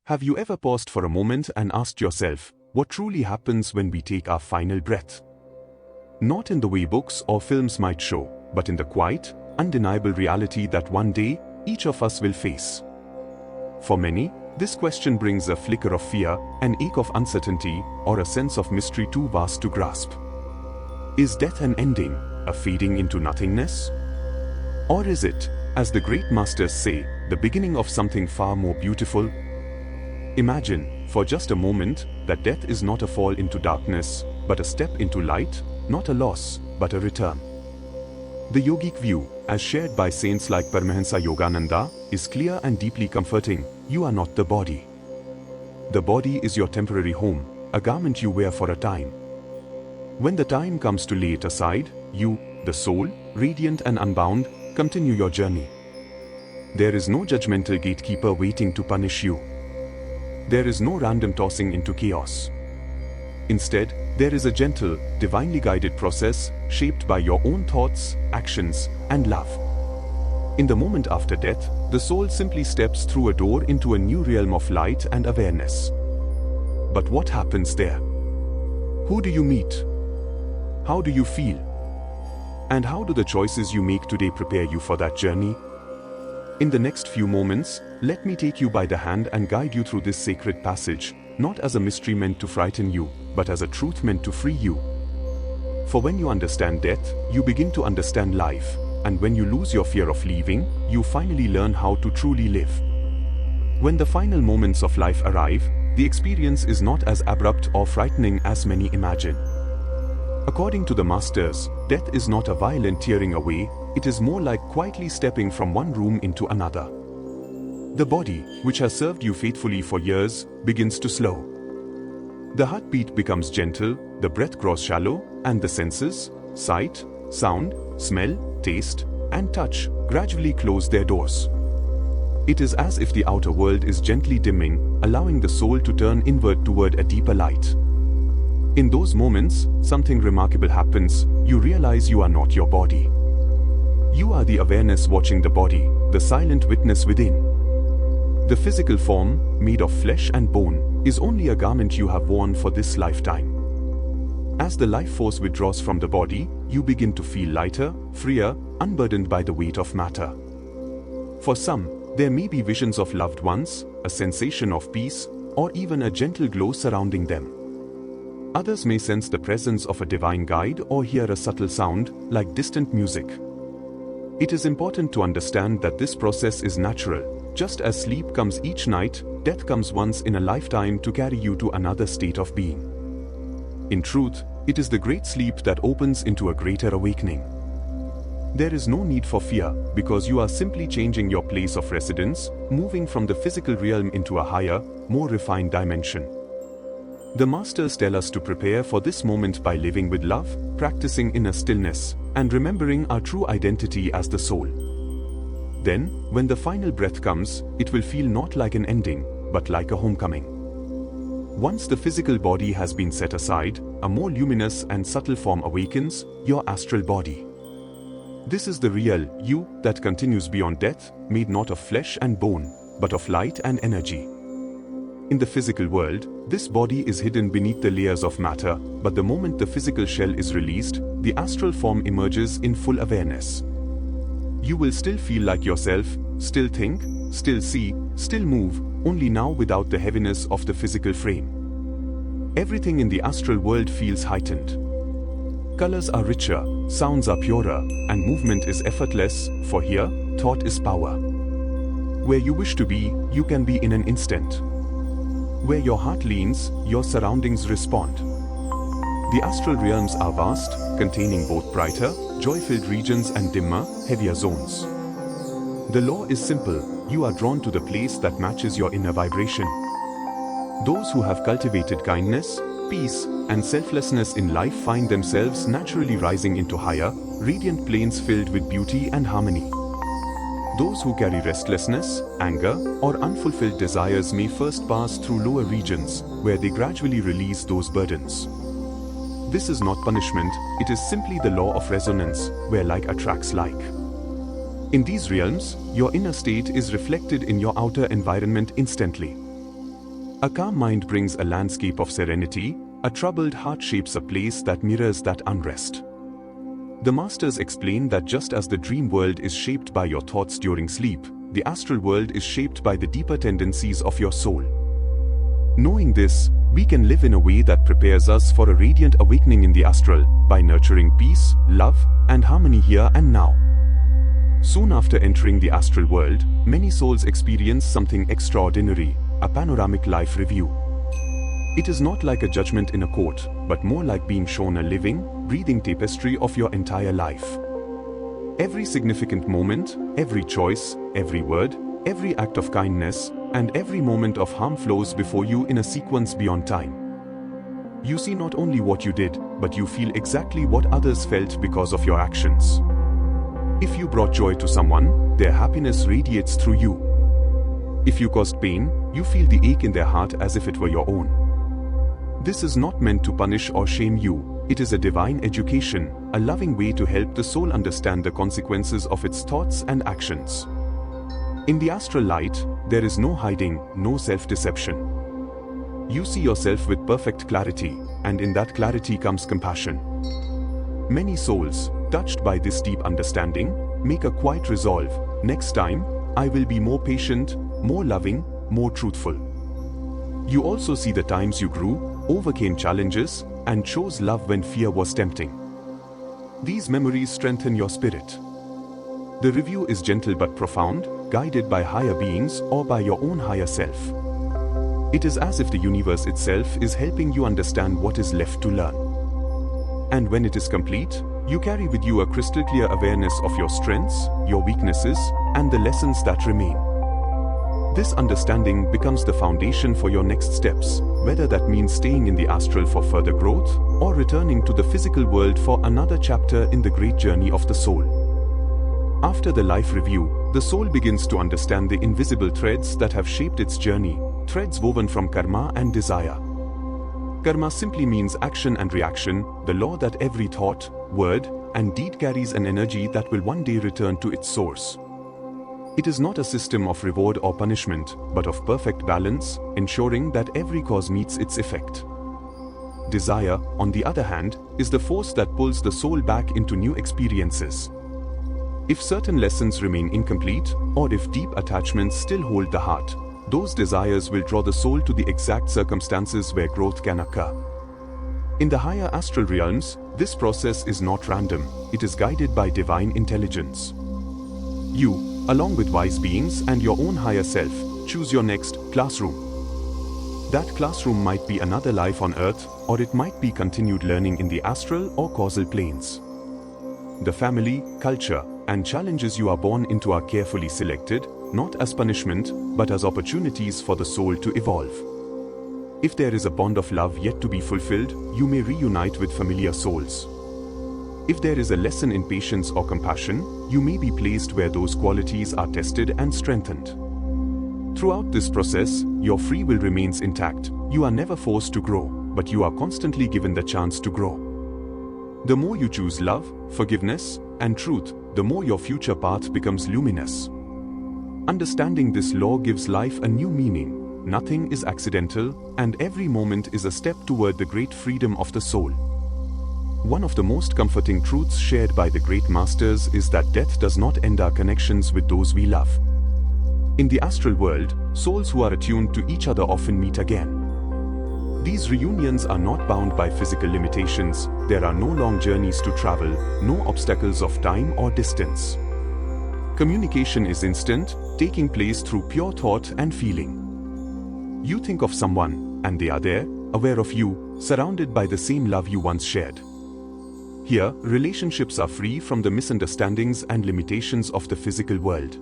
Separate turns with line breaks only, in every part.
Have you ever paused for a moment and asked yourself, what truly happens when we take our final breath? Not in the way books or films might show, but in the quiet, undeniable reality that one day, each of us will face. For many, this question brings a flicker of fear, an ache of uncertainty, or a sense of mystery too vast to grasp. Is death an ending, a fading into nothingness? Or is it, as the great masters say, the beginning of something far more beautiful? Imagine, for just a moment, that death is not a fall into darkness, but a step into light, not a loss, but a return. The yogic view, as shared by saints like Paramahansa Yogananda, is clear and deeply comforting. You are not the body. The body is your temporary home, a garment you wear for a time. When the time comes to lay it aside, you, the soul, radiant and unbound, continue your journey. There is no judgmental gatekeeper waiting to punish you. There is no random tossing into chaos. Instead, there is a gentle, divinely guided process shaped by your own thoughts, actions, and love. In the moment after death, the soul simply steps through a door into a new realm of light and awareness. But what happens there? Who do you meet? How do you feel? And how do the choices you make today prepare you for that journey? In the next few moments, let me take you by the hand and guide you through this sacred passage, not as a mystery meant to frighten you, but as a truth meant to free you. For when you understand death, you begin to understand life, and when you lose your fear of leaving, you finally learn how to truly live. When the final moments of life arrive, the experience is not as abrupt or frightening as many imagine. According to the masters, death is not a violent tearing away, it is more like quietly stepping from one room into another. The body, which has served you faithfully for years, begins to slow. The heartbeat becomes gentle, the breath grows shallow, and the senses, sight, sound, smell, taste, and touch, gradually close their doors. It is as if the outer world is gently dimming, allowing the soul to turn inward toward a deeper light. In those moments, something remarkable happens. You realize you are not your body. You are the awareness watching the body, the silent witness within. The physical form, made of flesh and bone, is only a garment you have worn for this lifetime. As the life force withdraws from the body, you begin to feel lighter, freer, unburdened by the weight of matter. For some, there may be visions of loved ones, a sensation of peace, or even a gentle glow surrounding them. Others may sense the presence of a divine guide or hear a subtle sound, like distant music. It is important to understand that this process is natural. Just as sleep comes each night, death comes once in a lifetime to carry you to another state of being. In truth, it is the great sleep that opens into a greater awakening. There is no need for fear, because you are simply changing your place of residence, moving from the physical realm into a higher, more refined dimension. The masters tell us to prepare for this moment by living with love, practicing inner stillness, and remembering our true identity as the soul. Then, when the final breath comes, it will feel not like an ending, but like a homecoming. Once the physical body has been set aside, a more luminous and subtle form awakens, your astral body. This is the real you that continues beyond death, made not of flesh and bone, but of light and energy. In the physical world, this body is hidden beneath the layers of matter, but the moment the physical shell is released, the astral form emerges in full awareness. You will still feel like yourself, still think, still see, still move, only now without the heaviness of the physical frame. Everything in the astral world feels heightened. Colors are richer, sounds are purer, and movement is effortless, for here, thought is power. Where you wish to be, you can be in an instant. Where your heart leans, your surroundings respond. The astral realms are vast, containing both brighter, joy-filled regions and dimmer, heavier zones. The law is simple: you are drawn to the place that matches your inner vibration. Those who have cultivated kindness, peace, and selflessness in life find themselves naturally rising into higher, radiant planes filled with beauty and harmony. Those who carry restlessness, anger, or unfulfilled desires may first pass through lower regions, where they gradually release those burdens. This is not punishment, it is simply the law of resonance, where like attracts like. In these realms, your inner state is reflected in your outer environment instantly. A calm mind brings a landscape of serenity, a troubled heart shapes a place that mirrors that unrest. The masters explain that just as the dream world is shaped by your thoughts during sleep, the astral world is shaped by the deeper tendencies of your soul. Knowing this, we can live in a way that prepares us for a radiant awakening in the astral, by nurturing peace, love, and harmony here and now. Soon after entering the astral world, many souls experience something extraordinary, a panoramic life review. It is not like a judgment in a court, but more like being shown a living, breathing tapestry of your entire life. Every significant moment, every choice, every word, every act of kindness, and every moment of harm flows before you in a sequence beyond time. You see not only what you did, but you feel exactly what others felt because of your actions. If you brought joy to someone, their happiness radiates through you. If you caused pain, you feel the ache in their heart as if it were your own. This is not meant to punish or shame you, it is a divine education, a loving way to help the soul understand the consequences of its thoughts and actions. In the astral light, there is no hiding, no self-deception. You see yourself with perfect clarity, and in that clarity comes compassion. Many souls, touched by this deep understanding, make a quiet resolve: next time, I will be more patient, more loving, more truthful. You also see the times you grew, overcame challenges, and chose love when fear was tempting. These memories strengthen your spirit. The review is gentle but profound, guided by higher beings or by your own higher self. It is as if the universe itself is helping you understand what is left to learn. And when it is complete, you carry with you a crystal clear awareness of your strengths, your weaknesses, and the lessons that remain. This understanding becomes the foundation for your next steps, whether that means staying in the astral for further growth, or returning to the physical world for another chapter in the great journey of the soul. After the life review, the soul begins to understand the invisible threads that have shaped its journey, threads woven from karma and desire. Karma simply means action and reaction, the law that every thought, word, and deed carries an energy that will one day return to its source. It is not a system of reward or punishment, but of perfect balance, ensuring that every cause meets its effect. Desire, on the other hand, is the force that pulls the soul back into new experiences. If certain lessons remain incomplete, or if deep attachments still hold the heart, those desires will draw the soul to the exact circumstances where growth can occur. In the higher astral realms, this process is not random, it is guided by divine intelligence. You, along with wise beings and your own higher self, choose your next classroom. That classroom might be another life on earth, or it might be continued learning in the astral or causal planes. The family, culture, and challenges you are born into are carefully selected, not as punishment, but as opportunities for the soul to evolve. If there is a bond of love yet to be fulfilled, you may reunite with familiar souls. If there is a lesson in patience or compassion, you may be placed where those qualities are tested and strengthened. Throughout this process, your free will remains intact. You are never forced to grow, but you are constantly given the chance to grow. The more you choose love, forgiveness, and truth, the more your future path becomes luminous. Understanding this law gives life a new meaning. Nothing is accidental, and every moment is a step toward the great freedom of the soul. One of the most comforting truths shared by the great masters is that death does not end our connections with those we love. In the astral world, souls who are attuned to each other often meet again. These reunions are not bound by physical limitations. There are no long journeys to travel, no obstacles of time or distance. Communication is instant, taking place through pure thought and feeling. You think of someone, and they are there, aware of you, surrounded by the same love you once shared. Here, relationships are free from the misunderstandings and limitations of the physical world.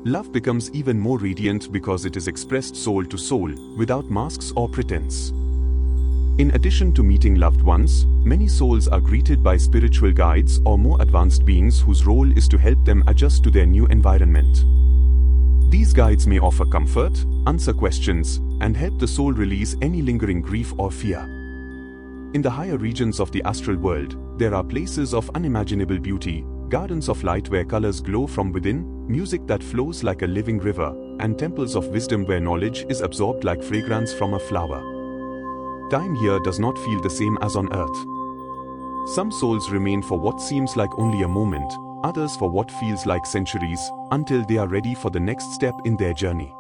Love becomes even more radiant because it is expressed soul to soul, without masks or pretense. In addition to meeting loved ones, many souls are greeted by spiritual guides or more advanced beings whose role is to help them adjust to their new environment. These guides may offer comfort, answer questions, and help the soul release any lingering grief or fear. In the higher regions of the astral world, there are places of unimaginable beauty, gardens of light where colors glow from within, music that flows like a living river, and temples of wisdom where knowledge is absorbed like fragrance from a flower. Time here does not feel the same as on earth. Some souls remain for what seems like only a moment, others for what feels like centuries, until they are ready for the next step in their journey.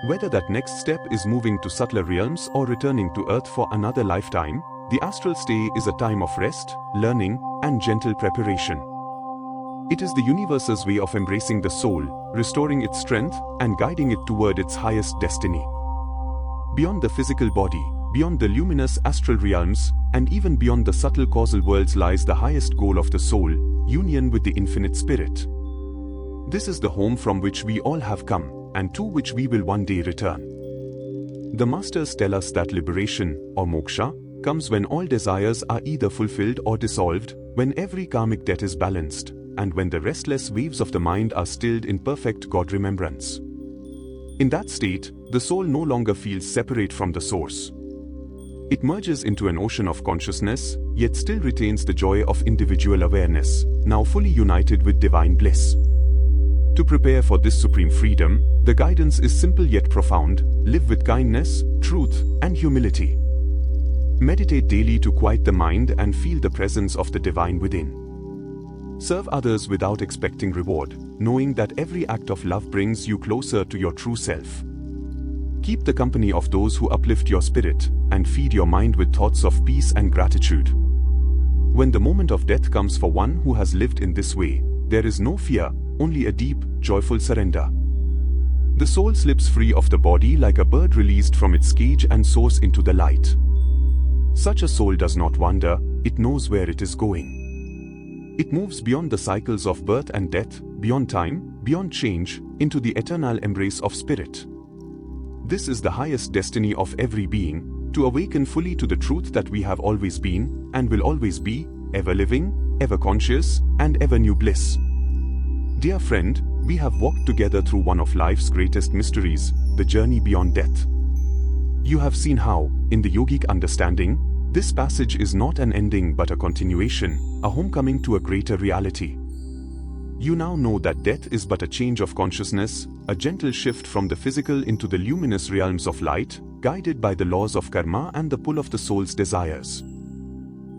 Whether that next step is moving to subtler realms or returning to earth for another lifetime, the astral stay is a time of rest, learning, and gentle preparation. It is the universe's way of embracing the soul, restoring its strength, and guiding it toward its highest destiny. Beyond the physical body, beyond the luminous astral realms, and even beyond the subtle causal worlds lies the highest goal of the soul, union with the infinite spirit. This is the home from which we all have come, and to which we will one day return. The masters tell us that liberation, or moksha, comes when all desires are either fulfilled or dissolved, when every karmic debt is balanced, and when the restless waves of the mind are stilled in perfect God remembrance. In that state, the soul no longer feels separate from the source. It merges into an ocean of consciousness, yet still retains the joy of individual awareness, now fully united with divine bliss. To prepare for this supreme freedom, the guidance is simple yet profound: live with kindness, truth, and humility. Meditate daily to quiet the mind and feel the presence of the divine within. Serve others without expecting reward, knowing that every act of love brings you closer to your true self. Keep the company of those who uplift your spirit, and feed your mind with thoughts of peace and gratitude. When the moment of death comes for one who has lived in this way, there is no fear, only a deep, joyful surrender. The soul slips free of the body like a bird released from its cage and soars into the light. Such a soul does not wander, it knows where it is going. It moves beyond the cycles of birth and death, beyond time, beyond change, into the eternal embrace of spirit. This is the highest destiny of every being, to awaken fully to the truth that we have always been, and will always be, ever living, ever conscious, and ever new bliss. Dear friend, we have walked together through one of life's greatest mysteries, the journey beyond death. You have seen how, in the yogic understanding, this passage is not an ending but a continuation, a homecoming to a greater reality. You now know that death is but a change of consciousness, a gentle shift from the physical into the luminous realms of light, guided by the laws of karma and the pull of the soul's desires.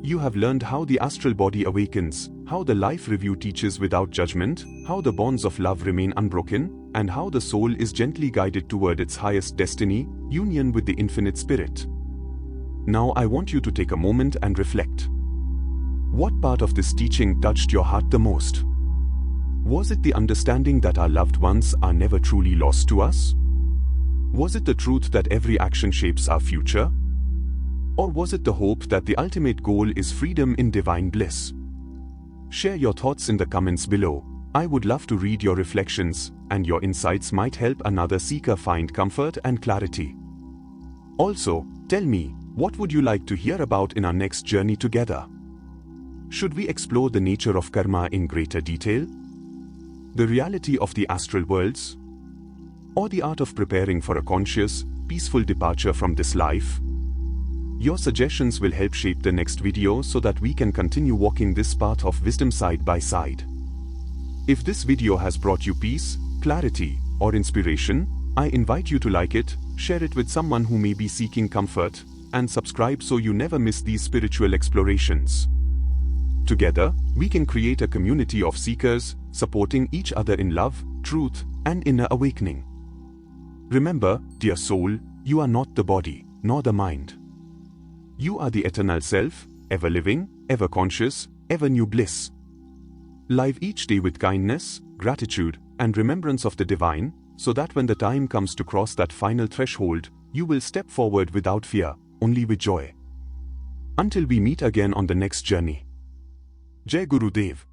You have learned how the astral body awakens, how the life review teaches without judgment, how the bonds of love remain unbroken, and how the soul is gently guided toward its highest destiny, union with the infinite spirit. Now I want you to take a moment and reflect. What part of this teaching touched your heart the most? Was it the understanding that our loved ones are never truly lost to us? Was it the truth that every action shapes our future? Or was it the hope that the ultimate goal is freedom in divine bliss? Share your thoughts in the comments below. I would love to read your reflections, and your insights might help another seeker find comfort and clarity. Also, tell me, what would you like to hear about in our next journey together? Should we explore the nature of karma in greater detail? The reality of the astral worlds? Or the art of preparing for a conscious, peaceful departure from this life? Your suggestions will help shape the next video so that we can continue walking this path of wisdom side by side. If this video has brought you peace, clarity, or inspiration, I invite you to like it, share it with someone who may be seeking comfort, and subscribe so you never miss these spiritual explorations. Together, we can create a community of seekers, supporting each other in love, truth, and inner awakening. Remember, dear soul, you are not the body, nor the mind. You are the eternal self, ever living, ever conscious, ever new bliss. Live each day with kindness, gratitude, and remembrance of the divine, so that when the time comes to cross that final threshold, you will step forward without fear, only with joy. Until we meet again on the next journey. Jai Gurudev.